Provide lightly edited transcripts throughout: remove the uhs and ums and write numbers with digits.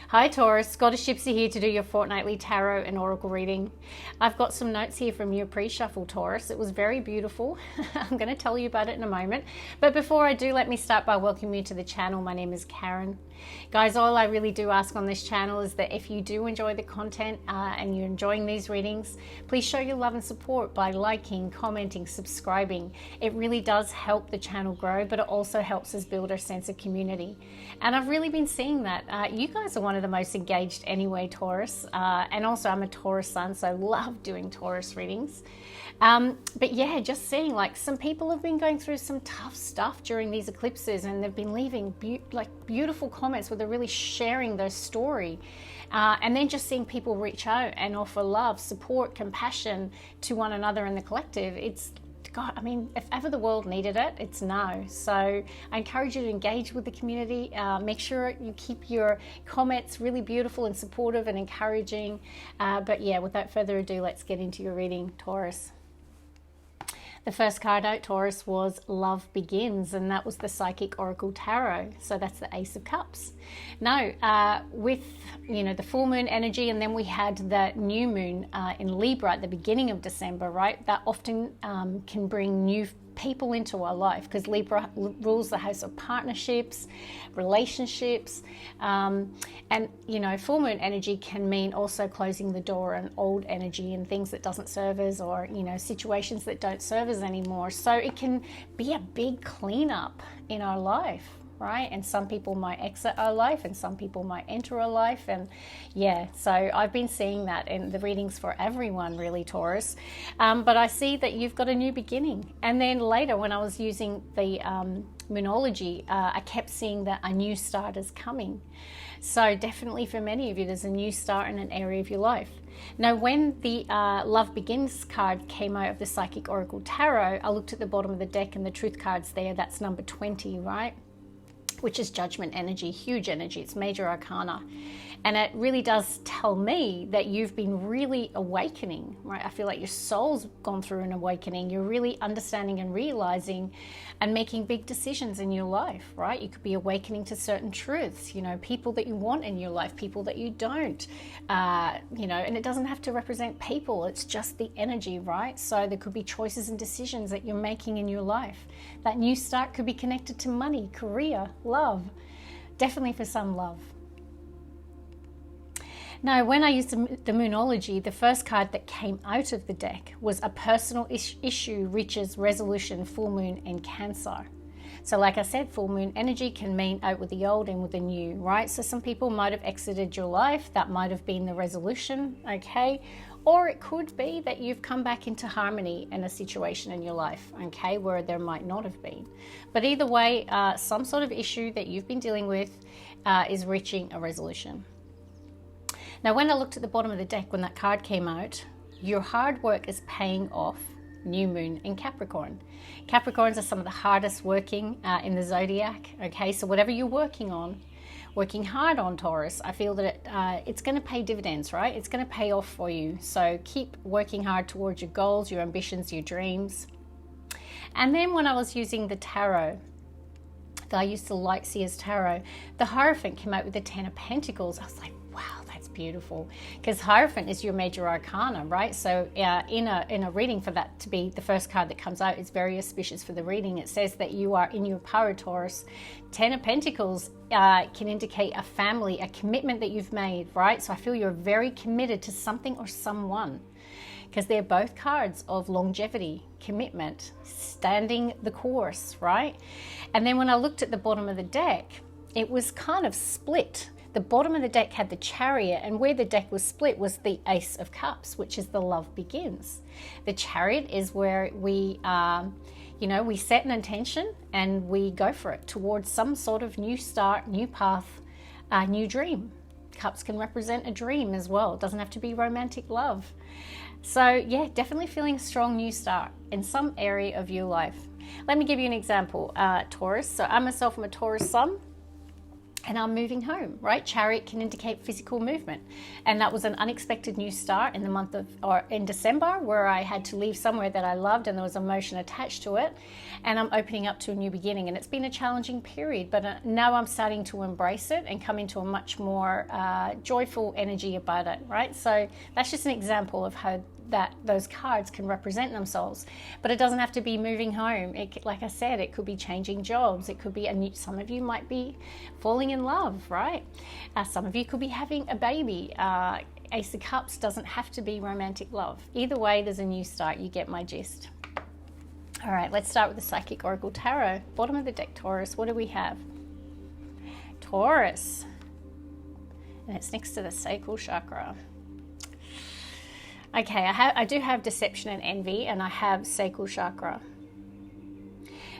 Hi Taurus, Scottish Gypsy here to do your fortnightly tarot and oracle reading. I've got some notes here from your pre-shuffle, Taurus. It was very beautiful. I'm going to tell you about it in a moment. But before I do, let me start by welcoming you to the channel. My name is Karen. Guys, all I really do ask on this channel is that if you do enjoy the content and you're enjoying these readings, please show your love and support by liking, commenting, subscribing. It really does help the channel grow, but it also helps us build our sense of community. And I've really been seeing that. You guys are one of the most engaged anyway, Taurus. And also I'm a Taurus sun, so love doing Taurus readings. But yeah, just seeing like some people have been going through some tough stuff during these eclipses, and they've been leaving beautiful comments where they're really sharing their story. And then just seeing people reach out and offer love, support, compassion to one another in the collective. It's, God, I mean, if ever the world needed it, it's now. So I encourage you to engage with the community. Make sure you keep your comments really beautiful and supportive and encouraging. But yeah, without further ado, let's get into your reading, Taurus. The first card out, Taurus, was Love Begins, and that was the Psychic Oracle Tarot. So that's the Ace of Cups. Now, with, the full moon energy, and then we had the new moon in Libra at the beginning of December, right? That often can bring new people into our life, because Libra rules the house of partnerships, relationships, and full moon energy can mean also closing the door on old energy and things that doesn't serve us, or situations that don't serve us anymore. So it can be a big cleanup in our life, right? And some people might exit our life and some people might enter our life. And yeah, so I've been seeing that in the readings for everyone, really, Taurus. But I see that you've got a new beginning. And then later, when I was using the Moonology, I kept seeing that a new start is coming. So definitely for many of you, there's a new start in an area of your life. Now, when the Love Begins card came out of the Psychic Oracle Tarot, I looked at the bottom of the deck and the Truth card's there. That's number 20, right? Which is judgment energy, huge energy. It's major arcana. And it really does tell me that you've been really awakening, right? I feel like your soul's gone through an awakening. You're really understanding and realizing and making big decisions in your life, right? You could be awakening to certain truths, people that you want in your life, people that you don't, and it doesn't have to represent people. It's just the energy, right? So there could be choices and decisions that you're making in your life. That new start could be connected to money, career, love, definitely for some love. Now, when I used the Moonology, the first card that came out of the deck was a personal issue reaches resolution, full moon in Cancer. So like I said, full moon energy can mean out with the old and with the new, right? So some people might have exited your life. That might have been the resolution, okay? Or it could be that you've come back into harmony in a situation in your life, okay, where there might not have been. But either way, some sort of issue that you've been dealing with is reaching a resolution. Now, when I looked at the bottom of the deck, when that card came out, your hard work is paying off. New moon in Capricorn. Capricorns are some of the hardest working in the zodiac, okay? So whatever you're working hard on, Taurus, I feel that it's going to pay dividends, right? It's going to pay off for you. So keep working hard towards your goals, your ambitions, your dreams. And then when I was using the tarot, that I used to like Seer's Tarot, the Hierophant came out with the 10 of Pentacles. I was like, wow, that's beautiful, because Hierophant is your major arcana, right? So in a reading, for that to be the first card that comes out, it's very auspicious for the reading. It says that you are in your power, Taurus. 10 of Pentacles can indicate a family, a commitment that you've made, right? So I feel you're very committed to something or someone, because they're both cards of longevity, commitment, standing the course, right? And then when I looked at the bottom of the deck, it was kind of split. The bottom of the deck had the Chariot, and where the deck was split was the Ace of Cups, which is the Love Begins. The Chariot is where we, we set an intention and we go for it towards some sort of new start, new path, new dream. Cups can represent a dream as well. It doesn't have to be romantic love. So yeah, definitely feeling a strong new start in some area of your life. Let me give you an example, Taurus. So I myself am a Taurus sun. and I'm moving home, right? Chariot can indicate physical movement. And that was an unexpected new start in the month of, or in December, where I had to leave somewhere that I loved and there was emotion attached to it. And I'm opening up to a new beginning. And it's been a challenging period, but now I'm starting to embrace it and come into a much more joyful energy about it, right? So that's just an example of how that those cards can represent themselves, but it doesn't have to be moving home. Like I said, it could be changing jobs. It could be some of you might be falling in love, right? Some of you could be having a baby. Ace of Cups doesn't have to be romantic love. Either way, there's a new start. You get my gist. All right, let's start with the Psychic Oracle Tarot. Bottom of the deck, Taurus. What do we have? Taurus, and it's next to the sacral chakra. Okay, I do have Deception and Envy, and I have Sacral Chakra.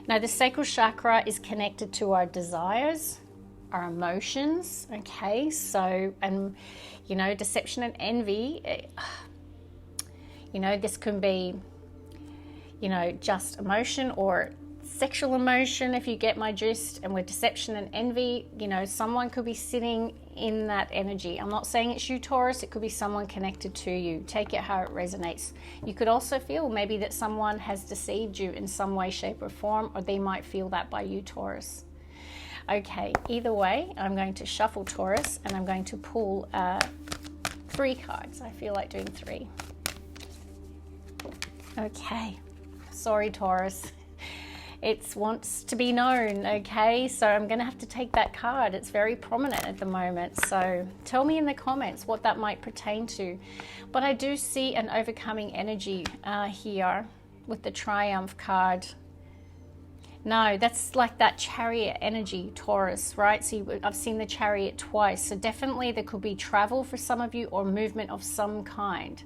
Now, the Sacral Chakra is connected to our desires, our emotions, okay? So, and, you know, Deception and Envy, you know, this can be, you know, just emotion or sexual emotion, if you get my gist. And with Deception and Envy, you know, someone could be sitting in that energy. I'm not saying it's you, Taurus. It could be someone connected to you. Take it how it resonates. You could also feel maybe that someone has deceived you in some way, shape, or form, or they might feel that by you, Taurus. Okay, either way, I'm going to shuffle, Taurus, and I'm going to pull 3 cards. I feel like doing 3. Okay, sorry, Taurus. It wants to be known, okay? So I'm going to have to take that card. It's very prominent at the moment. So tell me in the comments what that might pertain to. But I do see an overcoming energy here with the Triumph card. No, that's like that Chariot energy, Taurus, right? So I've seen the Chariot twice. So definitely there could be travel for some of you or movement of some kind.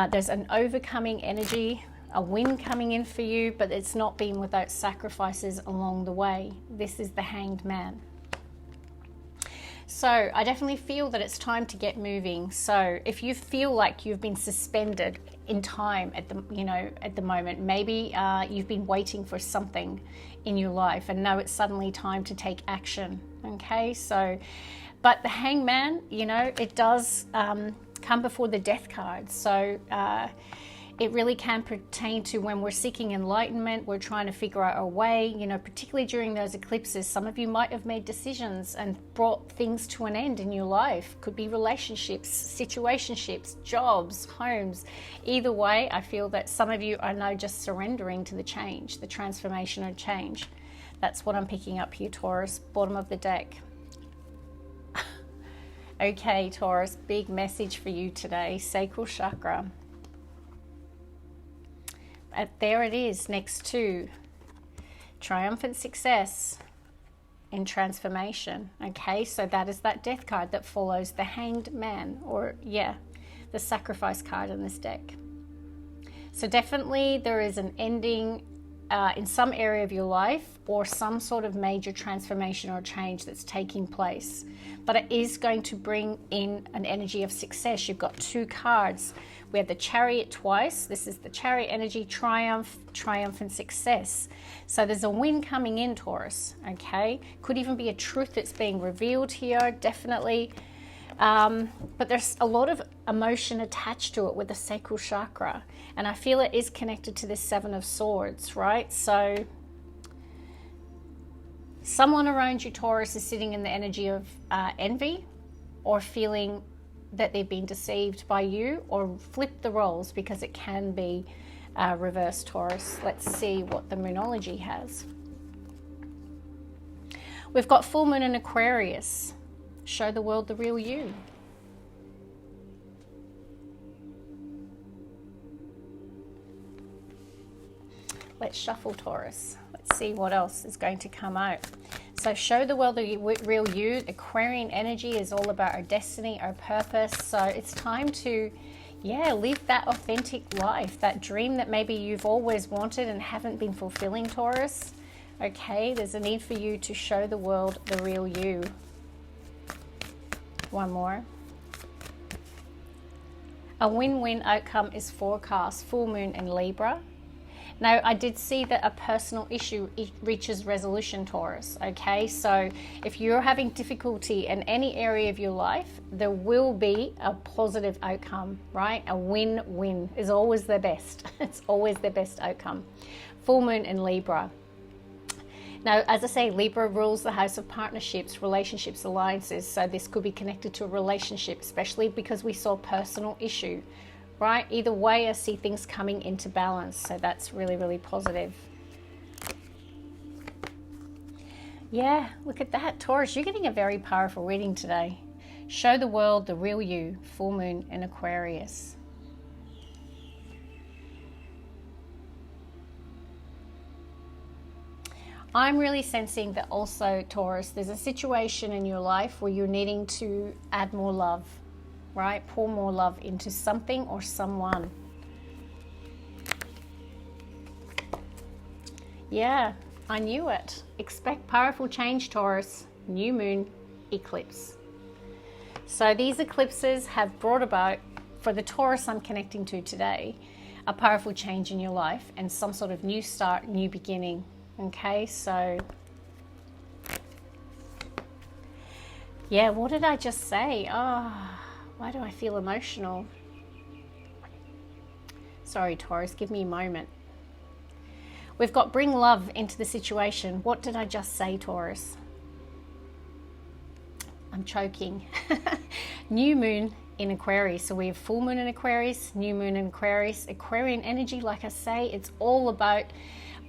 There's an overcoming energy, a win coming in for you, but it's not been without sacrifices along the way. This is the Hanged Man. So I definitely feel that it's time to get moving. So if you feel like you've been suspended in time at the, you know, at the moment, maybe you've been waiting for something in your life and now it's suddenly time to take action. Okay, so, but the Hangman, you know, it does come before the Death card. So it really can pertain to when we're seeking enlightenment, we're trying to figure out our way, you know, particularly during those eclipses. Some of you might have made decisions and brought things to an end in your life. Could be relationships, situationships, jobs, homes. Either way, I feel that some of you are now just surrendering to the change, the transformation and change. That's what I'm picking up here, Taurus, bottom of the deck. Okay, Taurus, big message for you today, sacral chakra. There it is, next to triumphant success in transformation. Okay, so that is that Death card that follows the Hanged Man, or yeah, the Sacrifice card in this deck. So definitely there is an ending in some area of your life or some sort of major transformation or change that's taking place. But it is going to bring in an energy of success. You've got 2 cards. We have the Chariot twice. This is the Chariot energy, triumph, and success. So there's a win coming in, Taurus, okay? Could even be a truth that's being revealed here, definitely. But there's a lot of emotion attached to it with the sacral chakra. And I feel it is connected to the 7 of Swords, right? So someone around you, Taurus, is sitting in the energy of envy or feeling that they've been deceived by you, or flip the roles, because it can be reversed, Taurus. Let's see what the Moonology has. We've got full moon in Aquarius. Show the world the real you. Let's shuffle, Taurus. Let's see what else is going to come out. So show the world the real you. Aquarian energy is all about our destiny, our purpose. So it's time to, yeah, live that authentic life, that dream that maybe you've always wanted and haven't been fulfilling, Taurus. Okay, there's a need for you to show the world the real you. One more. A win-win outcome is forecast. Full moon in Libra. Now, I did see that a personal issue reaches resolution, Taurus, okay? So if you're having difficulty in any area of your life, there will be a positive outcome, right? A win-win is always the best. It's always the best outcome. Full moon in Libra. Now, as I say, Libra rules the house of partnerships, relationships, alliances. So this could be connected to a relationship, especially because we saw personal issue. Right? Either way, I see things coming into balance. So that's really, really positive. Yeah, look at that. Taurus, you're getting a very powerful reading today. Show the world the real you. Full moon in Aquarius. I'm really sensing that also, Taurus, there's a situation in your life where you're needing to add more love. Right? Pour more love into something or someone. Yeah, I knew it. Expect powerful change, Taurus. New moon eclipse. So these eclipses have brought about, for the Taurus I'm connecting to today, a powerful change in your life and some sort of new start, new beginning. Okay, so yeah, what did I just say? Why do I feel emotional? Sorry, Taurus, give me a moment. We've got bring love into the situation. What did I just say, Taurus? I'm choking. New moon in Aquarius. So we have full moon in Aquarius, new moon in Aquarius. Aquarian energy, like I say, it's all about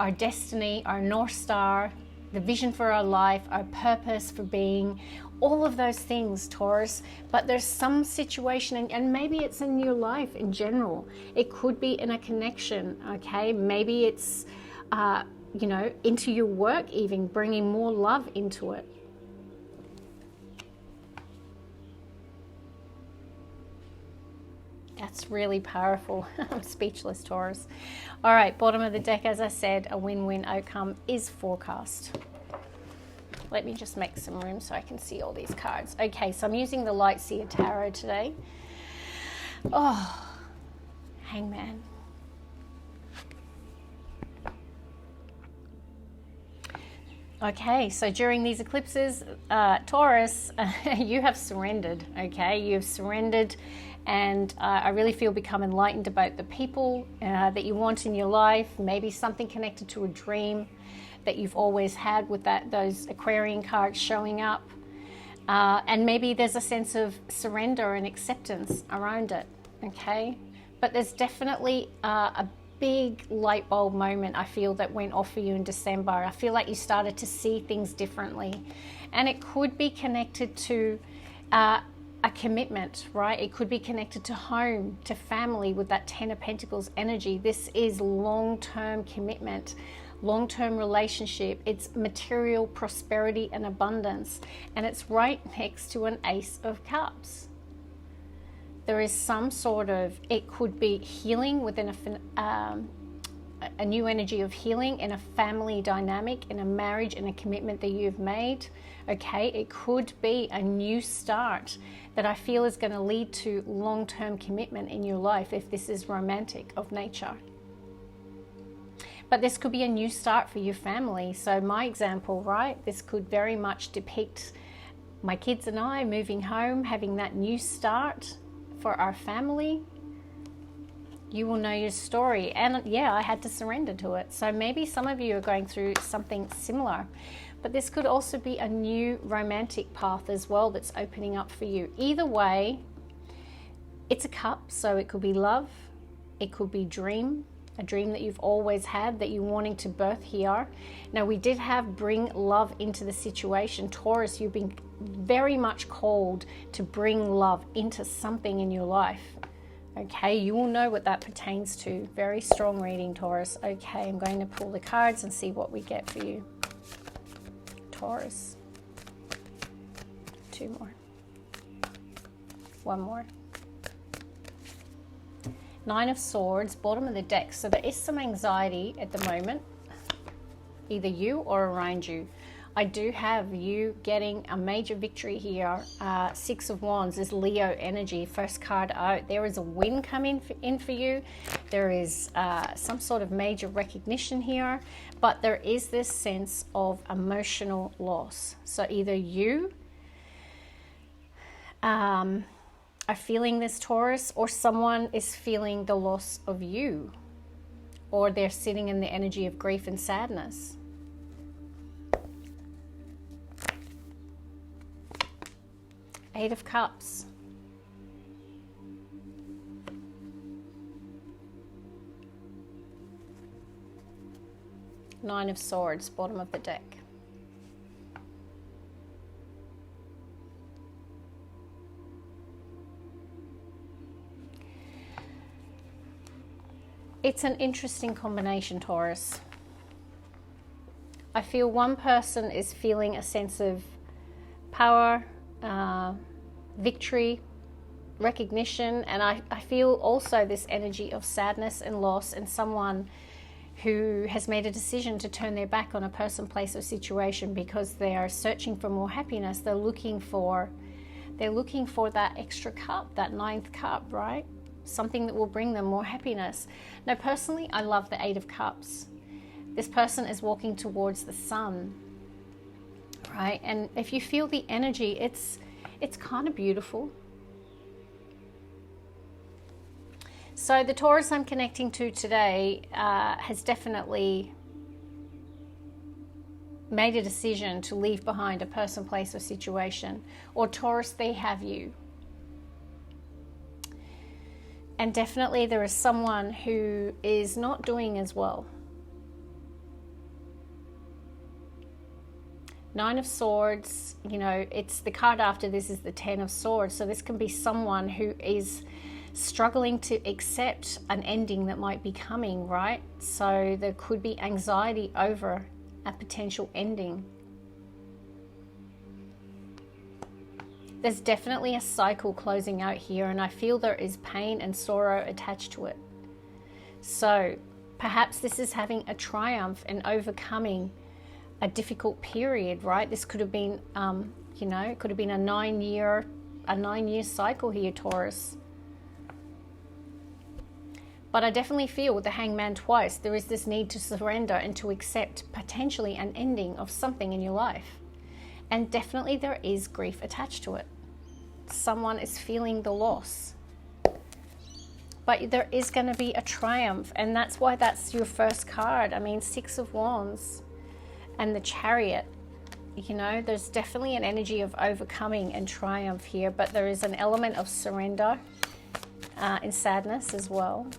our destiny, our North Star, the vision for our life, our purpose for being, all of those things, Taurus. But there's some situation, and maybe it's in your life in general. It could be in a connection, okay? Maybe it's, into your work even, bringing more love into it. That's really powerful. I'm speechless, Taurus. All right, bottom of the deck, as I said, a win-win outcome is forecast. Let me just make some room so I can see all these cards. Okay, so I'm using the Light Seer Tarot today. Oh, Hangman. Okay, so during these eclipses, Taurus, you have surrendered, okay? You've surrendered, and I really feel become enlightened about the people that you want in your life, maybe something connected to a dream that you've always had with those Aquarian cards showing up. And maybe there's a sense of surrender and acceptance around it, okay? But there's definitely a big light bulb moment, I feel, that went off for you in December. I feel like you started to see things differently. And it could be connected to a commitment, right? It could be connected to home, to family with that Ten of Pentacles energy. This is long-term commitment, long-term relationship. It's material prosperity and abundance. And it's right next to an Ace of Cups. There is some sort of, it could be healing within a new energy of healing in a family dynamic, in a marriage, in a commitment that you've made. Okay, it could be a new start that I feel is going to lead to long-term commitment in your life if this is romantic of nature. But this could be a new start for your family. So my example, right, this could very much depict my kids and I moving home, having that new start for our family. You will know your story. And yeah, I had to surrender to it. So maybe some of you are going through something similar. But this could also be a new romantic path as well that's opening up for you. Either way, it's a cup. So it could be love. It could be dream. A dream that you've always had that you're wanting to birth here. Now, we did have bring love into the situation. Taurus, you've been very much called to bring love into something in your life. Okay, you will know what that pertains to. Very strong reading, Taurus. Okay, I'm going to pull the cards and see what we get for you. Taurus. 2 more. 1 more. 9 of Swords, bottom of the deck. So there is some anxiety at the moment, either you or around you. I do have you getting a major victory here. Six of Wands is Leo energy, first card out. There is a win coming in for you. There is some sort of major recognition here, but there is this sense of emotional loss. So either you are feeling this, Taurus, or someone is feeling the loss of you, or they're sitting in the energy of grief and sadness. Eight of Cups. Nine of Swords, bottom of the deck. It's an interesting combination, Taurus. I feel one person is feeling a sense of power, victory, recognition, and I feel also this energy of sadness and loss, and someone who has made a decision to turn their back on a person, place, or situation because they are searching for more happiness. They're looking for that extra cup, that ninth cup, right? Something that will bring them more happiness. Now, personally, I love the Eight of Cups. This person is walking towards the sun, right? And if you feel the energy, it's kind of beautiful. So the Taurus I'm connecting to today has definitely made a decision to leave behind a person, place, or situation. Or Taurus, they have you. And definitely there is someone who is not doing as well. Nine of Swords, you know, it's the card after this is the Ten of Swords. So this can be someone who is struggling to accept an ending that might be coming, right? So there could be anxiety over a potential ending. There's definitely a cycle closing out here, and I feel there is pain and sorrow attached to it. So perhaps this is having a triumph and overcoming a difficult period, right? This could have been, you know, it could have been a 9-year cycle here, Taurus. But I definitely feel with the Hangman twice, there is this need to surrender and to accept potentially an ending of something in your life. And definitely there is grief attached to it. Someone is feeling the loss. But there is going to be a triumph, and that's why that's your first card. I mean, Six of Wands and the Chariot. You know, there's definitely an energy of overcoming and triumph here, but there is an element of surrender and sadness as well.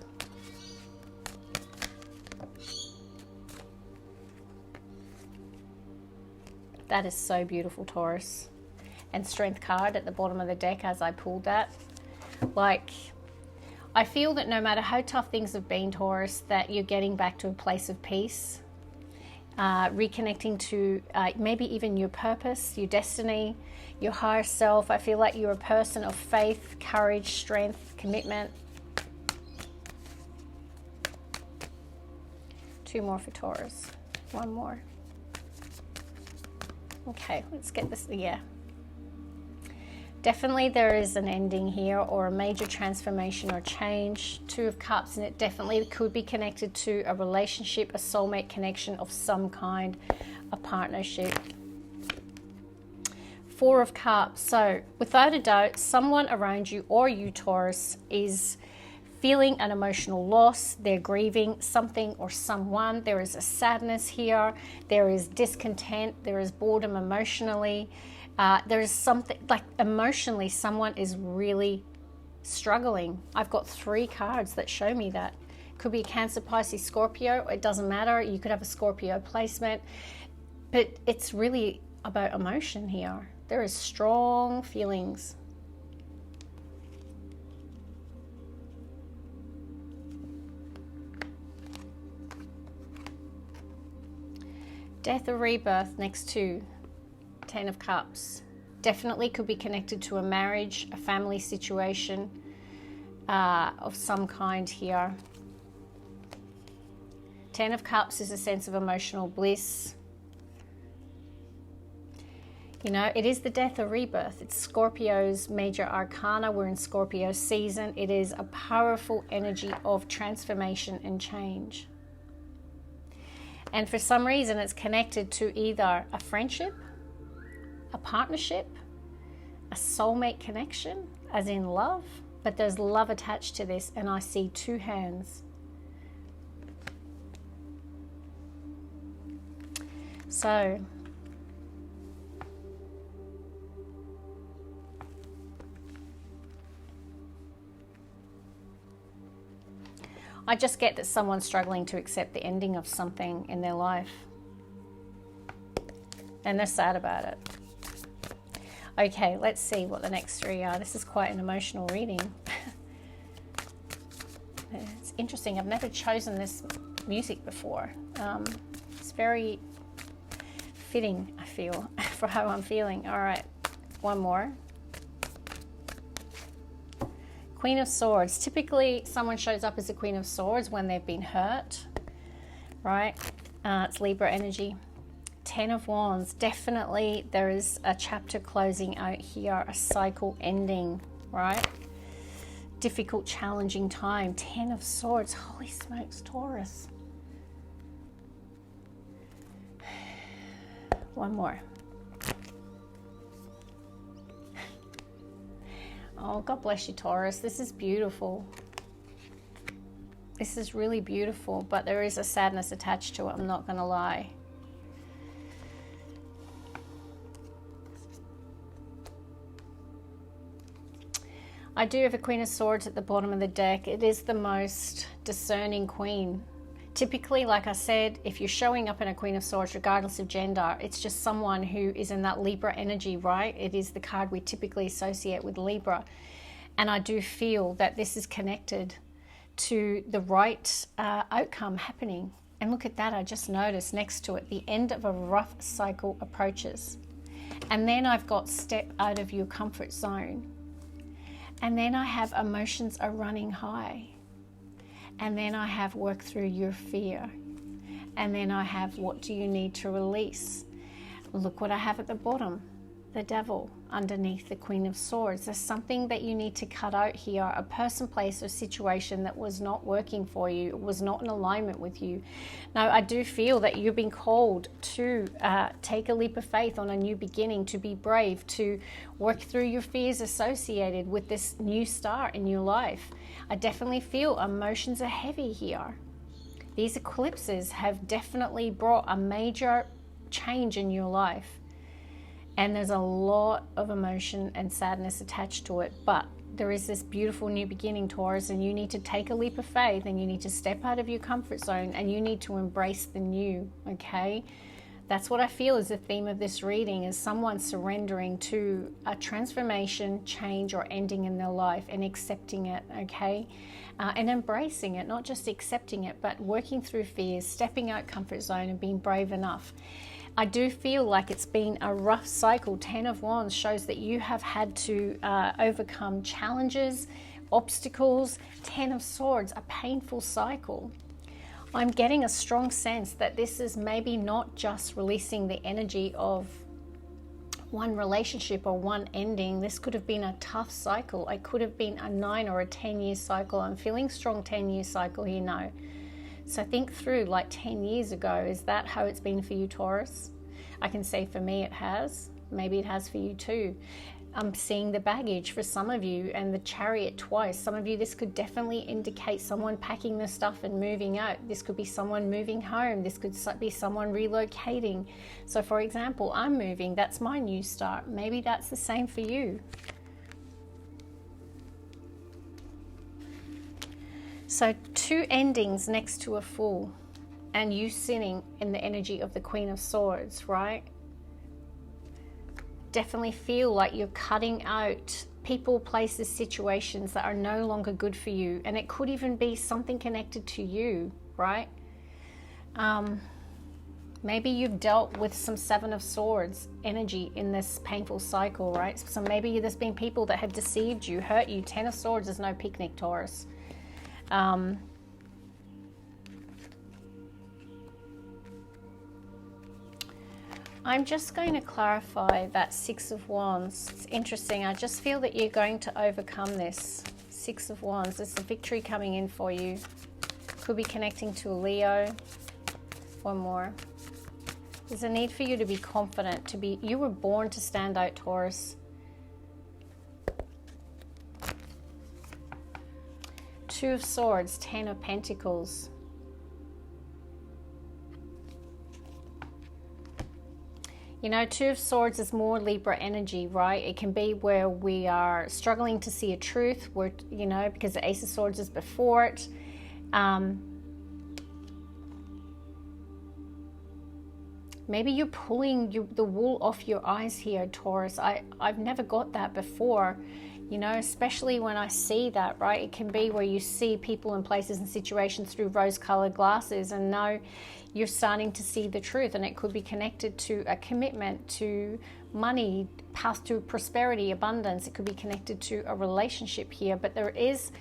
That is so beautiful, Taurus. And Strength card at the bottom of the deck as I pulled that. Like, I feel that no matter how tough things have been, Taurus, that you're getting back to a place of peace. Reconnecting to maybe even your purpose, your destiny, your higher self. I feel like you're a person of faith, courage, strength, commitment. Two more for Taurus. One more. Okay, let's get this. Yeah. Definitely there is an ending here, or a major transformation or change. Two of Cups, and it definitely could be connected to a relationship, a soulmate connection of some kind, a partnership. Four of Cups. So without a doubt, someone around you or you, Taurus, is feeling an emotional loss. They're grieving something or someone. There is a sadness here. There is discontent. There is boredom emotionally. There is something, like emotionally, someone is really struggling. I've got 3 cards that show me that. Could be a Cancer, Pisces, Scorpio. It doesn't matter. You could have a Scorpio placement. But it's really about emotion here. There is strong feelings. Death or rebirth next to Ten of Cups. Definitely could be connected to a marriage, a family situation of some kind here. Ten of Cups is a sense of emotional bliss. You know, it is the death or rebirth. It's Scorpio's major arcana. We're in Scorpio season. It is a powerful energy of transformation and change. And for some reason, it's connected to either a friendship, a partnership, a soulmate connection, as in love. But there's love attached to this, and I see two hands. So, I just get that someone's struggling to accept the ending of something in their life. And they're sad about it. Okay, let's see what the next three are. This is quite an emotional reading. It's interesting. I've never chosen this music before. It's very fitting, I feel, for how I'm feeling. All right, one more. Queen of Swords. Typically, someone shows up as a Queen of Swords when they've been hurt, right? It's Libra energy. Ten of Wands. Definitely there is a chapter closing out here, a cycle ending, right? Difficult, challenging time. Ten of Swords. Holy smokes, Taurus. One more. Oh, God bless you, Taurus. This is beautiful. This is really beautiful, but there is a sadness attached to it. I'm not going to lie. I do have a Queen of Swords at the bottom of the deck. It is the most discerning queen. Typically, like I said, if you're showing up in a Queen of Swords, regardless of gender, it's just someone who is in that Libra energy, right? It is the card we typically associate with Libra. And I do feel that this is connected to the right outcome happening. And look at that, I just noticed next to it, the end of a rough cycle approaches. And then I've got step out of your comfort zone. And then I have emotions are running high. And then I have work through your fear. And then I have what do you need to release? Look what I have at the bottom. The Devil underneath the Queen of Swords. There's something that you need to cut out here. A person, place, or situation that was not working for you, was not in alignment with you. Now, I do feel that you've been called to take a leap of faith on a new beginning, to be brave, to work through your fears associated with this new start in your life. I definitely feel emotions are heavy here. These eclipses have definitely brought a major change in your life. And there's a lot of emotion and sadness attached to it. But there is this beautiful new beginning, Taurus, and you need to take a leap of faith, and you need to step out of your comfort zone, and you need to embrace the new, okay? That's what I feel is the theme of this reading, is someone surrendering to a transformation, change, or ending in their life and accepting it, okay? And embracing it, not just accepting it, but working through fears, stepping out comfort zone and being brave enough. I do feel like it's been a rough cycle. 10 of Wands shows that you have had to overcome challenges, obstacles. 10 of Swords, a painful cycle. I'm getting a strong sense that this is maybe not just releasing the energy of one relationship or one ending. This could have been a tough cycle. It could have been a 9 or a 10-year cycle. I'm feeling strong 10-year cycle here now. So think through, like 10 years ago, is that how it's been for you, Taurus? I can say for me it has. Maybe it has for you too. I'm seeing the baggage for some of you and the Chariot twice. Some of you, this could definitely indicate someone packing their stuff and moving out. This could be someone moving home. This could be someone relocating. So for example, I'm moving. That's my new start. Maybe that's the same for you. So 2 endings next to a Fool, and you sitting in the energy of the Queen of Swords, right? Definitely feel like you're cutting out people, places, situations that are no longer good for you. And it could even be something connected to you, right? Maybe you've dealt with some 7 of Swords energy in this painful cycle, right? So maybe there's been people that have deceived you, hurt you. 10 of Swords is no picnic, Taurus. I'm just going to clarify that Six of Wands. It's interesting. I just feel that you're going to overcome this. Six of Wands. There's a victory coming in for you. Could be connecting to a Leo. One more. There's a need for you to be confident. You were born to stand out, Taurus. Two of Swords, Ten of Pentacles. You know, Two of Swords is more Libra energy, right? It can be where we are struggling to see a truth, where, you know, because the Ace of Swords is before it. Maybe you're pulling the wool off your eyes here, Taurus. I've never got that before, you know, especially when I see that, right? It can be where you see people and places and situations through rose-colored glasses, and now you're starting to see the truth, and it could be connected to a commitment, to money, path to prosperity, abundance. It could be connected to a relationship here, but there is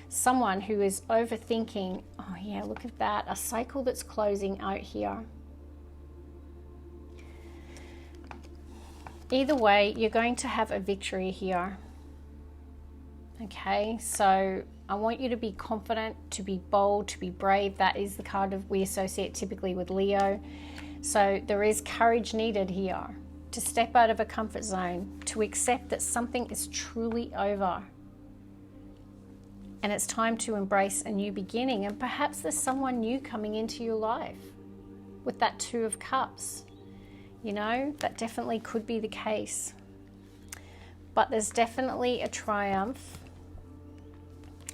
someone who is overthinking. Oh yeah, look at that, a cycle that's closing out here. Either way, you're going to have a victory here. Okay, so I want you to be confident, to be bold, to be brave. That is the card we associate typically with Leo. So there is courage needed here to step out of a comfort zone, to accept that something is truly over. And it's time to embrace a new beginning. And perhaps there's someone new coming into your life with that Two of Cups. You know, that definitely could be the case. But there's definitely a triumph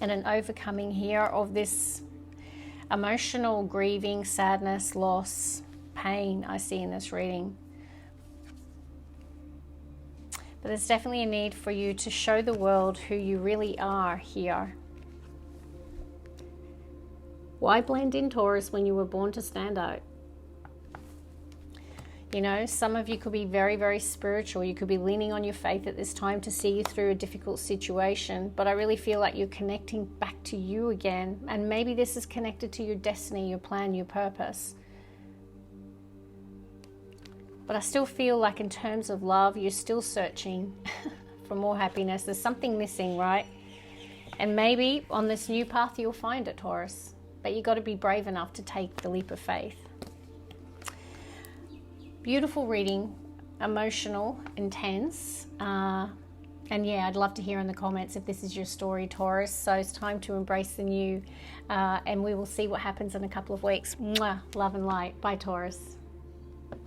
and an overcoming here of this emotional grieving, sadness, loss, pain I see in this reading. But there's definitely a need for you to show the world who you really are here. Why blend in, Taurus, when you were born to stand out? You know, some of you could be very, very spiritual. You could be leaning on your faith at this time to see you through a difficult situation. But I really feel like you're connecting back to you again. And maybe this is connected to your destiny, your plan, your purpose. But I still feel like in terms of love, you're still searching for more happiness. There's something missing, right? And maybe on this new path, you'll find it, Taurus. But you've got to be brave enough to take the leap of faith. Beautiful reading, emotional, intense, and yeah, I'd love to hear in the comments if this is your story, Taurus. So it's time to embrace the new, and we will see what happens in a couple of weeks. Mwah, love and light. Bye, Taurus.